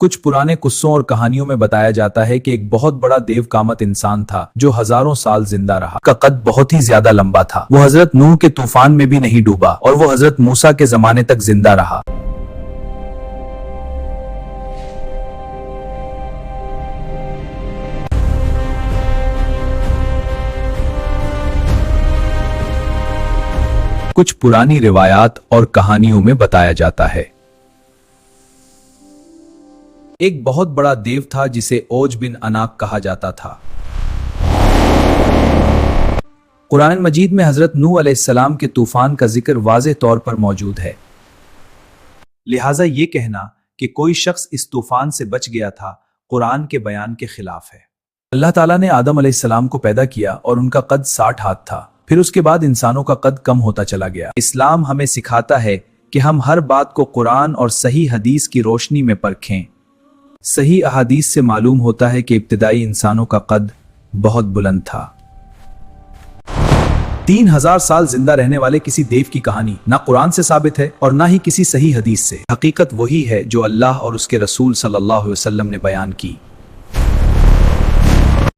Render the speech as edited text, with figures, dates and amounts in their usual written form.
کچھ پرانے قصوں اور کہانیوں میں بتایا جاتا ہے کہ ایک بہت بڑا دیو کامت انسان تھا جو ہزاروں سال زندہ رہا۔ اس کا قد بہت ہی زیادہ لمبا تھا۔ وہ حضرت نوح کے طوفان میں بھی نہیں ڈوبا اور وہ حضرت موسیٰ کے زمانے تک زندہ رہا۔ کچھ پرانی روایات اور کہانیوں میں بتایا جاتا ہے ایک بہت بڑا دیو تھا جسے اوج بن اناق کہا جاتا تھا۔ قرآن مجید میں حضرت نوح علیہ السلام کے طوفان کا ذکر واضح طور پر موجود ہے، لہٰذا یہ کہنا کہ کوئی شخص اس طوفان سے بچ گیا تھا قرآن کے بیان کے خلاف ہے۔ اللہ تعالیٰ نے آدم علیہ السلام کو پیدا کیا اور ان کا قد 60 ہاتھ تھا، پھر اس کے بعد انسانوں کا قد کم ہوتا چلا گیا۔ اسلام ہمیں سکھاتا ہے کہ ہم ہر بات کو قرآن اور صحیح حدیث کی روشنی میں پرکھیں۔ صحیح احادیث سے معلوم ہوتا ہے کہ ابتدائی انسانوں کا قد بہت بلند تھا۔ 3000 سال زندہ رہنے والے کسی دیو کی کہانی نہ قرآن سے ثابت ہے اور نہ ہی کسی صحیح حدیث سے۔ حقیقت وہی ہے جو اللہ اور اس کے رسول صلی اللہ علیہ وسلم نے بیان کی۔